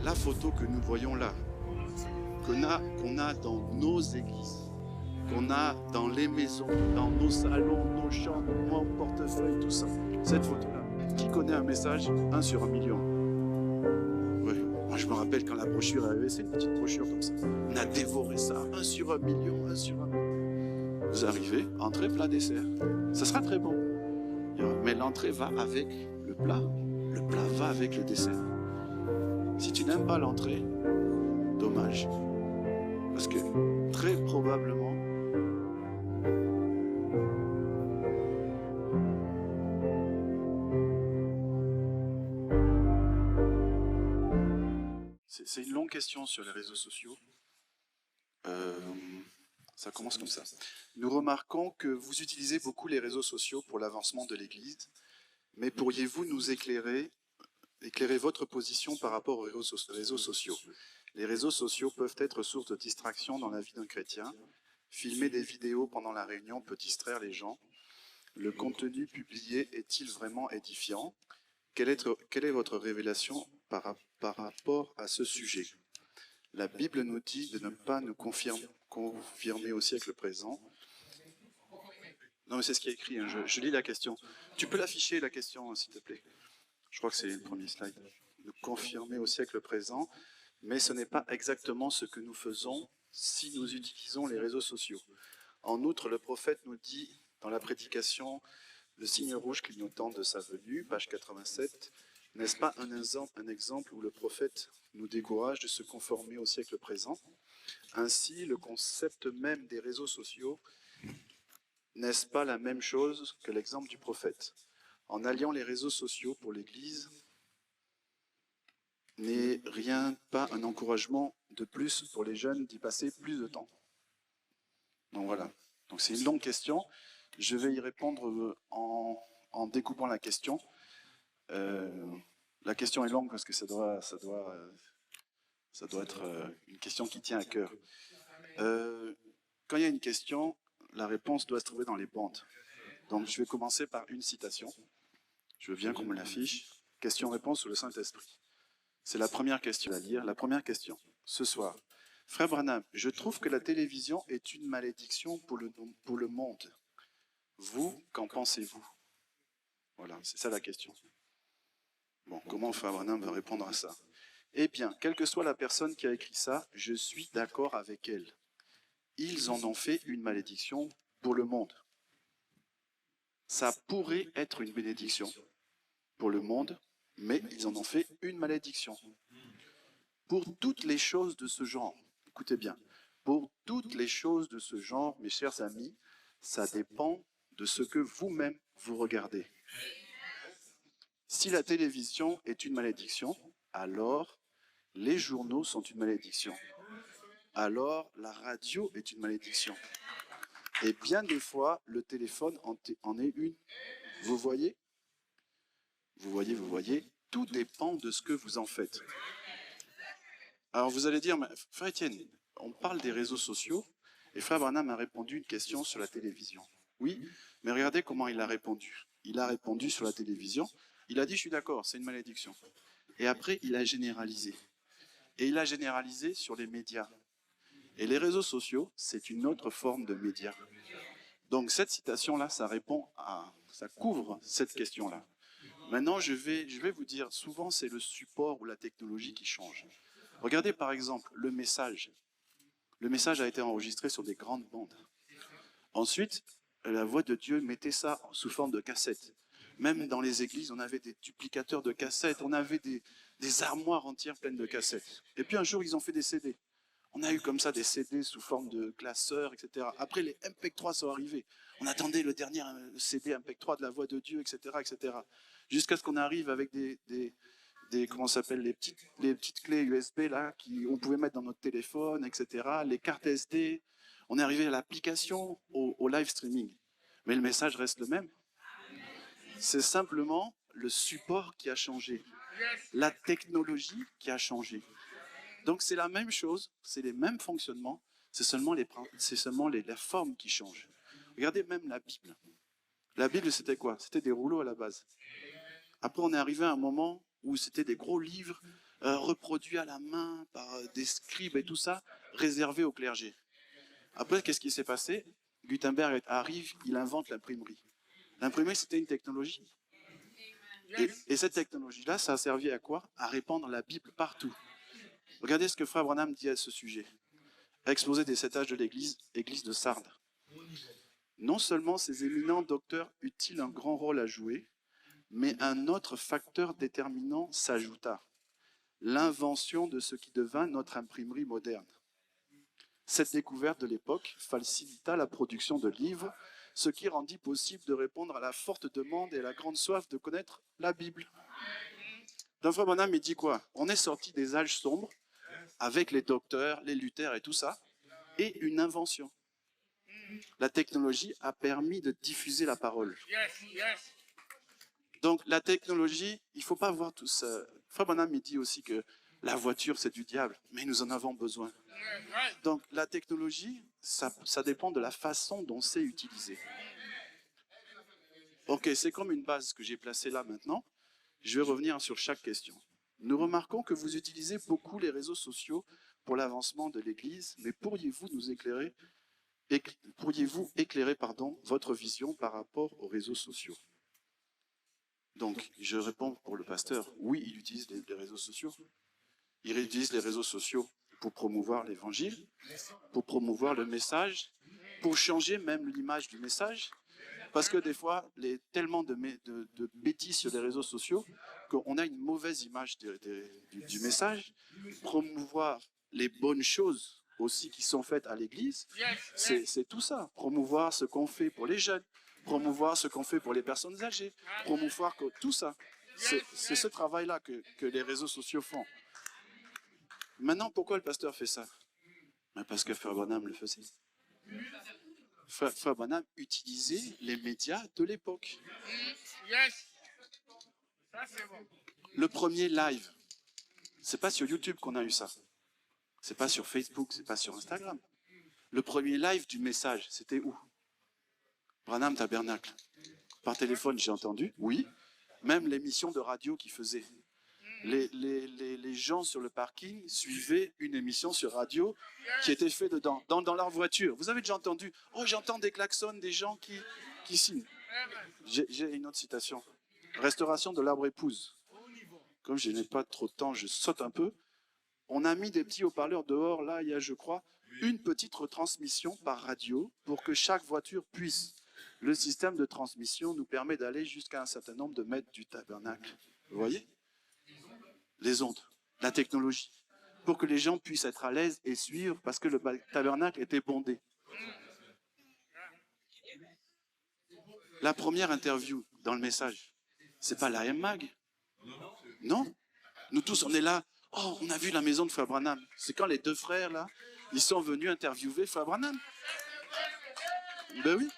la photo que nous voyons là, qu'on a dans nos églises, qu'on a dans les maisons, dans nos salons, nos chambres, nos portefeuilles, tout ça. Cette photo-là, qui connaît un message 1 sur 1 million? Oui, moi je me rappelle quand la brochure est arrivée, c'est une petite brochure comme ça. On a dévoré ça, 1 sur 1 million, 1 sur 1 million. Vous arrivez, entrée, plat, dessert. Ça sera très bon. Mais l'entrée va avec le plat va avec le dessert. Si tu n'aimes pas l'entrée, dommage. Parce que très probablement, c'est une longue question sur les réseaux sociaux. Ça commence comme ça. Nous remarquons que vous utilisez beaucoup les réseaux sociaux pour l'avancement de l'Église, mais pourriez-vous nous éclairer votre position par rapport aux réseaux sociaux? Les réseaux sociaux peuvent être source de distraction dans la vie d'un chrétien. Filmer des vidéos pendant la réunion peut distraire les gens. Le contenu publié est-il vraiment édifiant? Quelle est votre révélation par rapport à ce sujet? La Bible nous dit de ne pas nous confirmer au siècle présent. Non, mais c'est ce qui est écrit, hein. Je lis la question. Tu peux l'afficher, la question, s'il te plaît? Je crois que c'est le premier slide. Nous confirmer au siècle présent, mais ce n'est pas exactement ce que nous faisons si nous utilisons les réseaux sociaux. En outre, le prophète nous dit dans la prédication, le signe rouge clignotant de sa venue, page 87, n'est-ce pas un exemple où le prophète nous décourage de se conformer au siècle présent? Ainsi, le concept même des réseaux sociaux, n'est-ce pas la même chose que l'exemple du prophète? En alliant les réseaux sociaux pour l'Église, n'est rien pas un encouragement de plus pour les jeunes d'y passer plus de temps? Donc voilà. Donc c'est une longue question. Je vais y répondre en découpant la question. La question est longue parce que ça doit être une question qui tient à cœur. Quand il y a une question, la réponse doit se trouver dans les bandes. Donc je vais commencer par une citation. Je veux bien qu'on me l'affiche. Question-réponse sur le Saint-Esprit. C'est la première question à lire. La première question, ce soir. Frère Branham, je trouve que la télévision est une malédiction pour le monde. Vous, qu'en pensez-vous? Voilà, c'est ça la question. Bon, comment Frère Branham va répondre à ça? Eh bien, quelle que soit la personne qui a écrit ça, je suis d'accord avec elle. Ils en ont fait une malédiction pour le monde. Ça pourrait être une bénédiction pour le monde, mais ils en ont fait une malédiction. Pour toutes les choses de ce genre, écoutez bien, pour toutes les choses de ce genre, mes chers amis, ça dépend de ce que vous-même vous regardez. Si la télévision est une malédiction, alors les journaux sont une malédiction. Alors la radio est une malédiction. Et bien des fois, le téléphone en est une. Vous voyez? Vous voyez, tout dépend de ce que vous en faites. Alors vous allez dire, Frère Étienne, on parle des réseaux sociaux, et Frère Branham a répondu une question sur la télévision. Oui, mais regardez comment il a répondu. Il a répondu sur la télévision, il a dit, je suis d'accord, c'est une malédiction. Et après, il a généralisé. Et il a généralisé sur les médias. Et les réseaux sociaux, c'est une autre forme de médias. Donc cette citation-là, ça couvre cette question-là. Maintenant, je vais vous dire, souvent c'est le support ou la technologie qui change. Regardez par exemple le message. Le message a été enregistré sur des grandes bandes. Ensuite, la voix de Dieu mettait ça sous forme de cassette. Même dans les églises, on avait des duplicateurs de cassettes, on avait des armoires entières pleines de cassettes. Et puis un jour, ils ont fait des CD. On a eu comme ça des CD sous forme de classeurs, etc. Après, les MP3 sont arrivés. On attendait le dernier CD MP3 de la voix de Dieu, etc., etc. Jusqu'à ce qu'on arrive avec comment ça s'appelle, les petites clés USB là, on pouvait mettre dans notre téléphone, etc. Les cartes SD. On est arrivé à l'application, au live streaming. Mais le message reste le même. C'est simplement le support qui a changé. La technologie qui a changé. Donc c'est la même chose, c'est les mêmes fonctionnements, c'est seulement la forme qui change. Regardez même la Bible. La Bible, c'était quoi? C'était des rouleaux à la base. Après, on est arrivé à un moment où c'était des gros livres reproduits à la main par des scribes et tout ça, réservés au clergé. Après, qu'est-ce qui s'est passé? Gutenberg arrive, il invente l'imprimerie. L'imprimerie, c'était une technologie. Et cette technologie-là, ça a servi à quoi? À répandre la Bible partout. Regardez ce que Frère Branham dit à ce sujet. Exposé des 7 âges de l'Église, Église de Sardes. Non seulement ces éminents docteurs eurent-ils un grand rôle à jouer, mais un autre facteur déterminant s'ajouta. L'invention de ce qui devint notre imprimerie moderne. Cette découverte de l'époque facilita la production de livres, ce qui rendit possible de répondre à la forte demande et à la grande soif de connaître la Bible. Donc Frère Branham, il dit quoi? On est sorti des âges sombres avec les docteurs, les Luther et tout ça, et une invention. La technologie a permis de diffuser la parole. Donc la technologie, il ne faut pas voir tout ça. Frère Branham, il dit aussi que la voiture, c'est du diable, mais nous en avons besoin. Donc la technologie, ça dépend de la façon dont c'est utilisé. Ok, c'est comme une base que j'ai placée là maintenant. Je vais revenir sur chaque question. Nous remarquons que vous utilisez beaucoup les réseaux sociaux pour l'avancement de l'Église, mais pourriez-vous nous éclairer, votre vision par rapport aux réseaux sociaux? Donc, je réponds pour le pasteur, oui, il utilise les réseaux sociaux. Il utilise les réseaux sociaux pour promouvoir l'évangile, pour promouvoir le message, pour changer même l'image du message. Parce que des fois, il y a tellement de bêtises sur les réseaux sociaux qu'on a une mauvaise image du message. Promouvoir les bonnes choses aussi qui sont faites à l'Église, c'est tout ça. Promouvoir ce qu'on fait pour les jeunes, promouvoir ce qu'on fait pour les personnes âgées, promouvoir tout ça. C'est ce travail-là que les réseaux sociaux font. Maintenant, pourquoi le pasteur fait ça? Parce que Frère Branham le faisait. Frère Branham utilisait les médias de l'époque. Le premier live, c'est pas sur YouTube qu'on a eu ça. C'est pas sur Facebook, c'est pas sur Instagram. Le premier live du message, c'était où? Branham Tabernacle. Par téléphone, j'ai entendu, oui. Même l'émission de radio qu'il faisait. Les gens sur le parking suivaient une émission sur radio qui était faite dans leur voiture. Vous avez déjà entendu? Oh, j'entends des klaxons, des gens qui signent. J'ai une autre citation. Restauration de l'arbre épouse. Comme je n'ai pas trop de temps, je saute un peu. On a mis des petits haut-parleurs dehors, là, il y a, je crois, une petite retransmission par radio pour que chaque voiture puisse. Le système de transmission nous permet d'aller jusqu'à un certain nombre de mètres du tabernacle. Vous voyez? Les ondes, la technologie, pour que les gens puissent être à l'aise et suivre parce que le tabernacle était bondé. La première interview dans le message, c'est pas la M-Mag. Non. Nous tous, on est là. Oh, on a vu la maison de Frère Branham. C'est quand les deux frères, là, ils sont venus interviewer Frère Branham. Ben oui.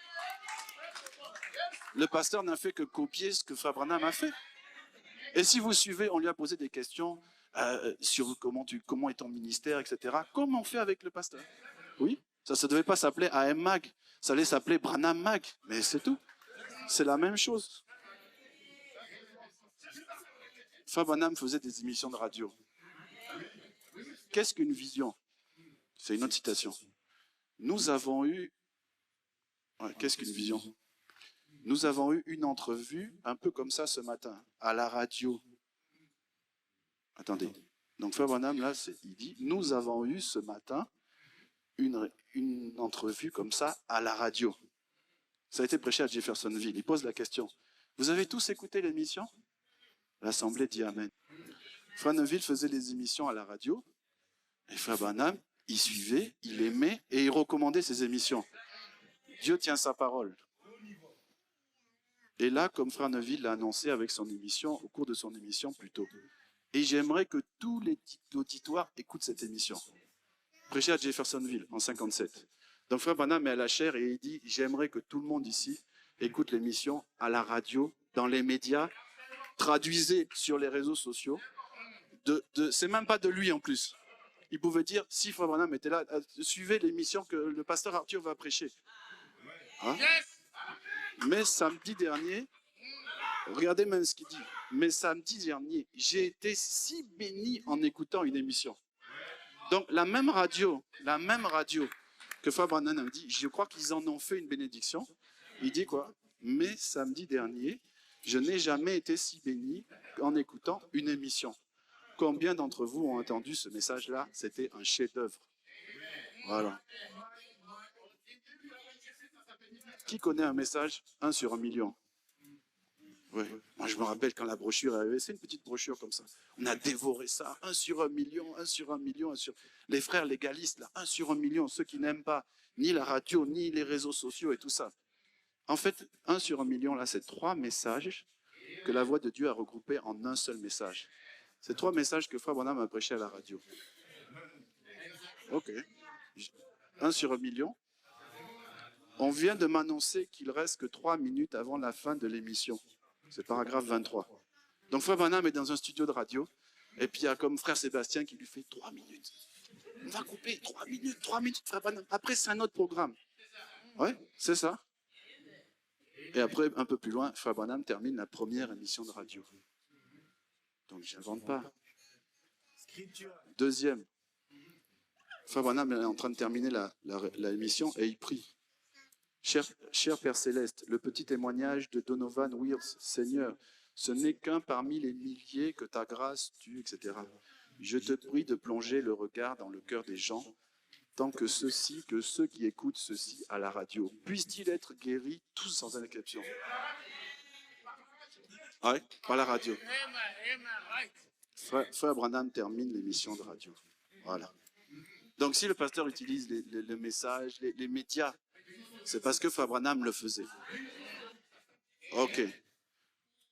Le pasteur n'a fait que copier ce que Frère Branham a fait. Et si vous suivez, on lui a posé des questions sur comment est ton ministère, etc. Comment on fait avec le pasteur? Oui, ça ne devait pas s'appeler AM Mag, ça allait s'appeler Branham Mag, mais c'est tout. C'est la même chose. Frère Branham faisait des émissions de radio. Qu'est-ce qu'une vision? C'est une autre citation. Nous avons eu... Ouais, qu'est-ce qu'une vision? Nous avons eu une entrevue un peu comme ça ce matin, à la radio. Attendez. Donc Frère Branham, là, il dit, nous avons eu ce matin une entrevue comme ça à la radio. Ça a été prêché à Jeffersonville. Il pose la question. Vous avez tous écouté l'émission? L'Assemblée dit Amen. Frère Neville faisait les émissions à la radio. Et Frère Branham, il suivait, il aimait et il recommandait ses émissions. Dieu tient sa parole. Et là, comme Frère Neville l'a annoncé avec son émission, au cours de son émission plus tôt. Et j'aimerais que tous les auditoires écoutent cette émission. Prêché à Jeffersonville en 57. Donc Frère Branham est à la chaire et il dit, j'aimerais que tout le monde ici écoute l'émission à la radio, dans les médias, traduisez sur les réseaux sociaux. C'est même pas de lui en plus. Il pouvait dire, si Frère Branham était là, suivez l'émission que le pasteur Arthur va prêcher. Hein? Mais samedi dernier, regardez même ce qu'il dit. mais samedi dernier, j'ai été si béni en écoutant une émission. Donc, la même radio que Frère Branham me dit, je crois qu'ils en ont fait une bénédiction. Il dit quoi? Mais samedi dernier, je n'ai jamais été si béni en écoutant une émission. Combien d'entre vous ont entendu ce message-là? C'était un chef-d'œuvre. Voilà. Qui connaît un message 1 sur 1 million? Oui. Moi, je me rappelle quand la brochure est arrivée, c'est une petite brochure comme ça. On a dévoré ça, 1 sur 1 million, 1 sur 1 million, 1 sur... Les frères légalistes, là, 1 sur 1 million, ceux qui n'aiment pas ni la radio, ni les réseaux sociaux et tout ça. En fait, 1 sur 1 million, là, c'est 3 messages que la voix de Dieu a regroupés en un seul message. C'est 3 messages que Frère Branham a prêché à la radio. Ok. 1 sur 1 million. On vient de m'annoncer qu'il reste que 3 minutes avant la fin de l'émission. C'est paragraphe 23. Donc Frère Branham est dans un studio de radio, et puis il y a comme Frère Sébastien qui lui fait 3 minutes. On va couper 3 minutes, Frère Branham. Après, c'est un autre programme. Ouais, c'est ça. Et après, un peu plus loin, Frère Branham termine la première émission de radio. Donc, je n'invente pas. Deuxième. Frère Branham est en train de terminer l'émission et il prie. Cher Père Céleste, le petit témoignage de Donovan Wills, Seigneur, ce n'est qu'un parmi les milliers que ta grâce tue, etc. Je te prie de plonger le regard dans le cœur des gens, tant que ceux qui écoutent ceci à la radio, puissent-ils être guéris tous sans exception. Oui, par la radio. Frère Branham termine l'émission de radio. Voilà. Donc si le pasteur utilise les messages, les médias, c'est parce que Frère Branham le faisait. Ok.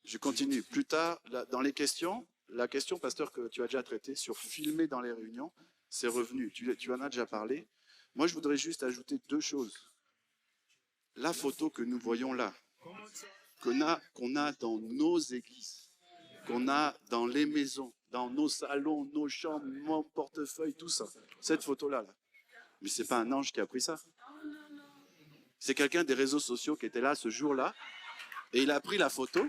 Je continue. Plus tard, dans les questions, la question, pasteur, que tu as déjà traitée sur filmer dans les réunions, c'est revenu. Tu en as déjà parlé. Moi, je voudrais juste ajouter 2 choses. La photo que nous voyons là, qu'on a dans nos églises, qu'on a dans les maisons, dans nos salons, nos chambres, mon portefeuille, tout ça. Cette photo-là, là. Mais ce n'est pas un ange qui a pris ça. C'est quelqu'un des réseaux sociaux qui était là ce jour-là, et il a pris la photo,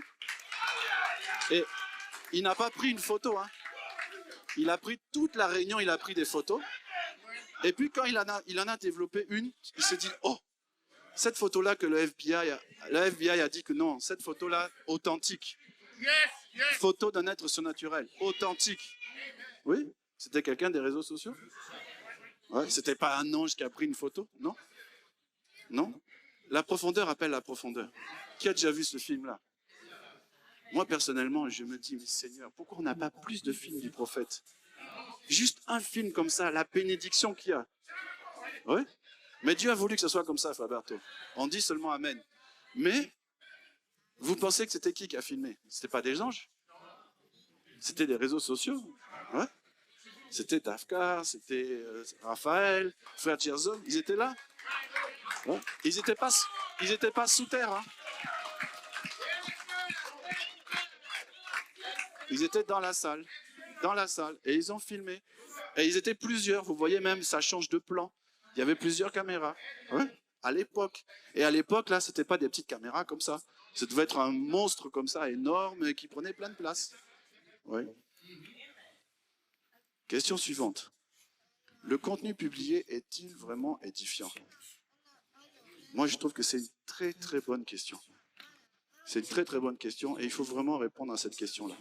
et il n'a pas pris une photo, hein. Il a pris toute la réunion, il a pris des photos, et puis quand il en a développé une, il s'est dit, oh, cette photo-là que le FBI a dit que non, cette photo-là, authentique. Photo d'un être surnaturel, authentique. Oui, c'était quelqu'un des réseaux sociaux. Ouais, c'était pas un ange qui a pris une photo, non? Non? La profondeur appelle la profondeur. Qui a déjà vu ce film-là? Moi, personnellement, je me dis, mais Seigneur, pourquoi on n'a pas plus de films du prophète? Juste un film comme ça, la bénédiction qu'il y a. Oui? Mais Dieu a voulu que ce soit comme ça, Frère Berthaud. On dit seulement Amen. Mais, vous pensez que c'était qui a filmé? C'était pas des anges? C'était des réseaux sociaux. Ouais? C'était Tafkar, c'était Raphaël, Frère Gerson, ils étaient là. Ouais? Ils n'étaient pas sous terre. Hein? Ils étaient dans la salle, et ils ont filmé. Et ils étaient plusieurs, vous voyez même, ça change de plan. Il y avait plusieurs caméras, ouais, à l'époque. Et à l'époque, là, c'était pas des petites caméras comme ça. Ça devait être un monstre comme ça, énorme, qui prenait plein de place. Ouais. Question suivante. Le contenu publié est-il vraiment édifiant? Moi, je trouve que c'est une très, très bonne question. C'est une très, très bonne question, et il faut vraiment répondre à cette question-là.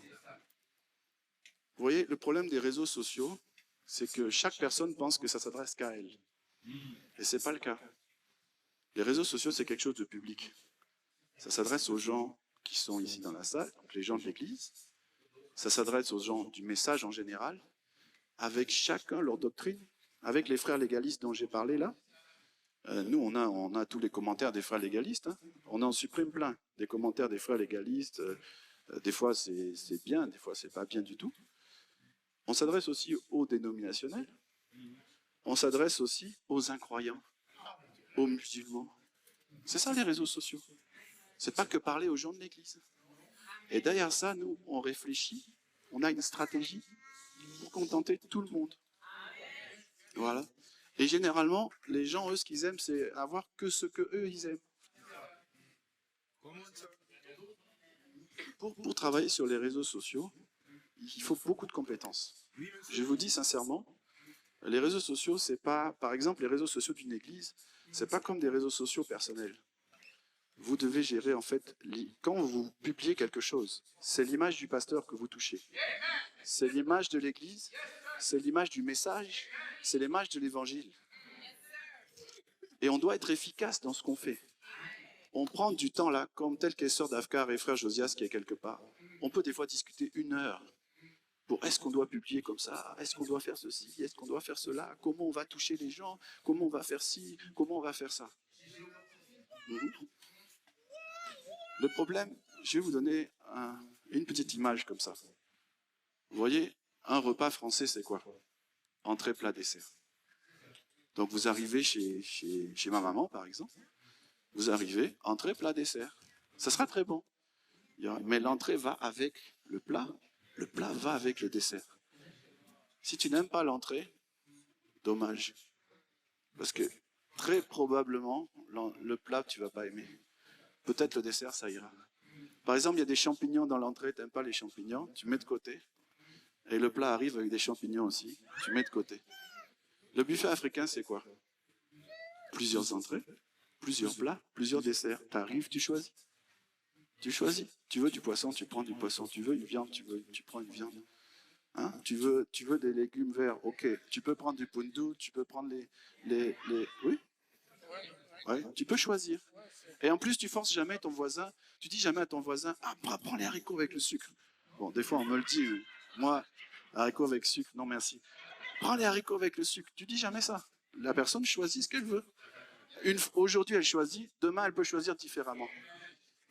Vous voyez, le problème des réseaux sociaux, c'est que chaque personne pense que ça s'adresse qu'à elle. Et ce n'est pas le cas. Les réseaux sociaux, c'est quelque chose de public. Ça s'adresse aux gens qui sont ici dans la salle, donc les gens de l'Église. Ça s'adresse aux gens du message en général, avec chacun leur doctrine, avec les frères légalistes dont j'ai parlé là. Nous, on a tous les commentaires des frères légalistes. Hein. On en supprime plein, des commentaires des frères légalistes. Des fois, c'est bien, des fois, c'est pas bien du tout. On s'adresse aussi aux dénominationnels. On s'adresse aussi aux incroyants, aux musulmans. C'est ça les réseaux sociaux. C'est pas que parler aux gens de l'Église. Et derrière ça, nous, on réfléchit, on a une stratégie pour contenter tout le monde. Voilà. Et généralement, les gens, eux, ce qu'ils aiment, c'est avoir que ce que eux, ils aiment. Pour travailler sur les réseaux sociaux, il faut beaucoup de compétences. Je vous dis sincèrement, les réseaux sociaux, c'est pas, par exemple, les réseaux sociaux d'une église, c'est pas comme des réseaux sociaux personnels. Vous devez gérer, en fait, quand vous publiez quelque chose, c'est l'image du pasteur que vous touchez. C'est l'image de l'église, c'est l'image du message, c'est l'image de l'évangile. Et on doit être efficace dans ce qu'on fait. On prend du temps là, comme tel qu'est sœur d'Afkar et frère Josias qui est quelque part. On peut des fois discuter 1 heure pour est-ce qu'on doit publier comme ça, est-ce qu'on doit faire ceci, est-ce qu'on doit faire cela, comment on va toucher les gens, comment on va faire ci, comment on va faire ça. Le problème, je vais vous donner une petite image comme ça. Vous voyez, un repas français, c'est quoi? Entrée, plat, dessert. Donc vous arrivez chez ma maman, par exemple. Vous arrivez, entrée, plat, dessert. Ça sera très bon. Mais l'entrée va avec le plat va avec le dessert. Si tu n'aimes pas l'entrée, dommage. Parce que très probablement, le plat, tu ne vas pas aimer. Peut-être le dessert, ça ira. Par exemple, il y a des champignons dans l'entrée, tu n'aimes pas les champignons, tu mets de côté. Et le plat arrive avec des champignons aussi, tu mets de côté. Le buffet africain, c'est quoi? Plusieurs entrées, plusieurs plats, plusieurs desserts. Tu arrives, tu choisis. Tu choisis. Tu veux du poisson, tu prends du poisson. Tu veux une viande, tu prends une viande. Hein? Tu veux des légumes verts, ok. Tu peux prendre du pundu, tu peux prendre les... Oui? Ouais, tu peux choisir. Et en plus, tu forces jamais ton voisin. Tu dis jamais à ton voisin, ah, prends les haricots avec le sucre. Bon, des fois, on me le dit. Moi, haricots avec sucre, non merci. Prends les haricots avec le sucre. Tu dis jamais ça. La personne choisit ce qu'elle veut. Aujourd'hui, elle choisit. Demain, elle peut choisir différemment.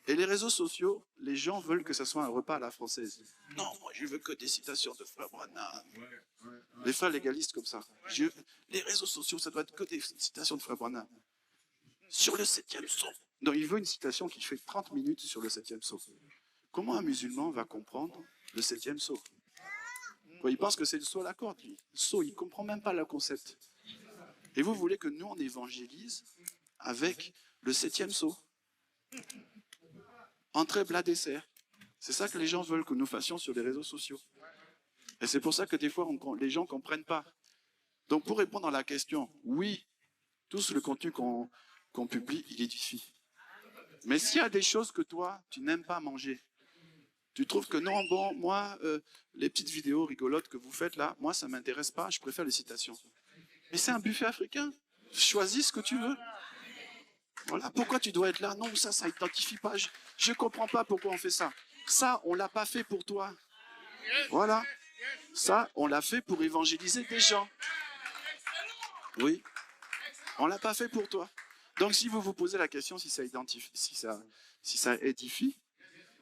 Et les réseaux sociaux, les gens veulent que ce soit un repas à la française. Non, moi, je veux que des citations de Frère Branham. Les frères légalistes comme ça. Les réseaux sociaux, ça doit être que des citations de Frère Branham. Sur le 7e psaume. Donc, il veut une citation qui fait 30 minutes sur le 7e psaume. Comment un musulman va comprendre le 7e psaume? Il pense que c'est le saut à la corde, lui. Le saut, il ne comprend même pas le concept. Et vous voulez que nous, on évangélise avec le 7e psaume? Entrée, plat, dessert. C'est ça que les gens veulent que nous fassions sur les réseaux sociaux. Et c'est pour ça que des fois, les gens ne comprennent pas. Donc, pour répondre à la question, oui, tout le contenu qu'on publie, il édifie. Mais s'il y a des choses que toi, tu n'aimes pas manger, tu trouves que non, bon, moi, les petites vidéos rigolotes que vous faites là, moi, ça ne m'intéresse pas, je préfère les citations. Mais c'est un buffet africain. Choisis ce que tu veux. Voilà, pourquoi tu dois être là? Non, ça n'identifie pas. Je ne comprends pas pourquoi on fait ça. Ça, on ne l'a pas fait pour toi. Voilà. Ça, on l'a fait pour évangéliser des gens. Oui. On ne l'a pas fait pour toi. Donc, si vous vous posez la question si ça édifie,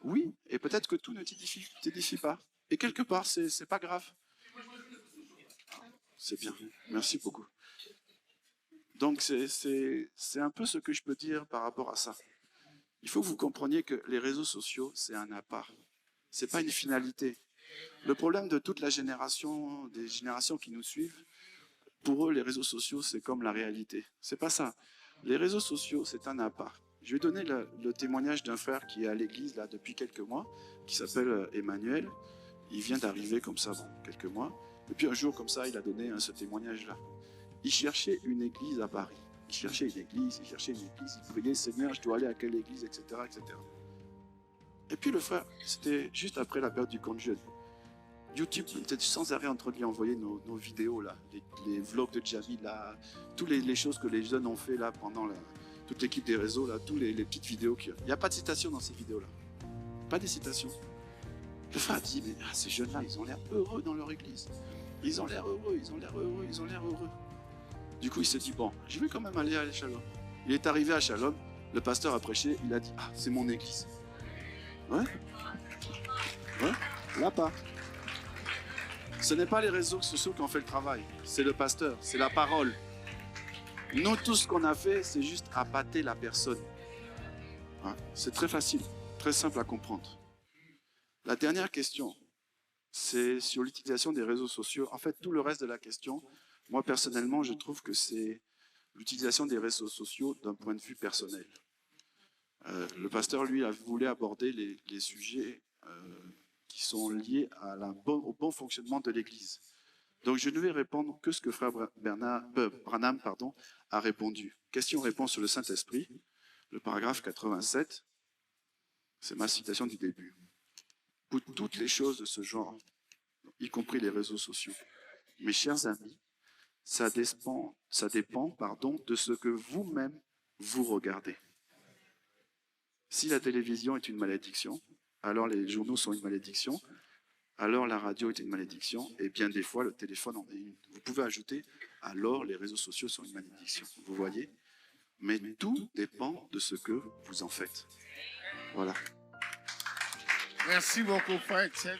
oui. Et peut-être que tout ne t'édifie pas. Et quelque part, c'est pas grave. C'est bien. Merci beaucoup. Donc, c'est un peu ce que je peux dire par rapport à ça. Il faut que vous compreniez que les réseaux sociaux, c'est un appât. Ce n'est pas une finalité. Le problème de toute la génération, des générations qui nous suivent, pour eux, les réseaux sociaux, c'est comme la réalité. C'est pas ça. Les réseaux sociaux, c'est un appât. Je vais donner le témoignage d'un frère qui est à l'église là depuis quelques mois, qui s'appelle Emmanuel. Il vient d'arriver comme ça, quelques mois. Et puis un jour, comme ça, il a donné ce témoignage-là. Il cherchait une église à Paris. Il cherchait une église, il priait, Seigneur, je dois aller à quelle église, etc., etc. Et puis le frère, c'était juste après la période du camp de jeûne. YouTube était sans arrêt en train de lui envoyer nos vidéos, là, les vlogs de Jamil, là, toutes les choses que les jeunes ont fait là, pendant toute l'équipe des réseaux, là, toutes les petites vidéos. Il n'y a pas de citation dans ces vidéos-là. Pas de citation. Le frère dit, mais ces jeunes-là, ils ont l'air heureux dans leur église. Ils ont l'air heureux, ils ont l'air heureux, ils ont l'air heureux. Du coup, il s'est dit, bon, je vais quand même aller à Shalom. Il est arrivé à Shalom, le pasteur a prêché, il a dit, ah, c'est mon église. Ouais. Là pas. Ce n'est pas les réseaux sociaux qui ont fait le travail, c'est le pasteur, c'est la parole. Nous, tout ce qu'on a fait, c'est juste appâter la personne. Ouais. C'est très facile, très simple à comprendre. La dernière question, c'est sur l'utilisation des réseaux sociaux. En fait, tout le reste de la question, moi personnellement, je trouve que c'est l'utilisation des réseaux sociaux d'un point de vue personnel. Le pasteur, lui, voulait aborder les sujets qui sont liées au bon fonctionnement de l'Église. Donc je ne vais répondre que ce que frère Branham a répondu. Question-réponse sur le Saint-Esprit, le paragraphe 87, c'est ma citation du début. Pour toutes les choses de ce genre, y compris les réseaux sociaux, mes chers amis, ça dépend de ce que vous-même vous regardez. Si la télévision est une malédiction, alors les journaux sont une malédiction, alors la radio est une malédiction, et bien des fois le téléphone en est une. Vous pouvez ajouter, alors les réseaux sociaux sont une malédiction. Vous voyez? Mais tout dépend de ce que vous en faites. Voilà. Merci beaucoup, frère Etienne.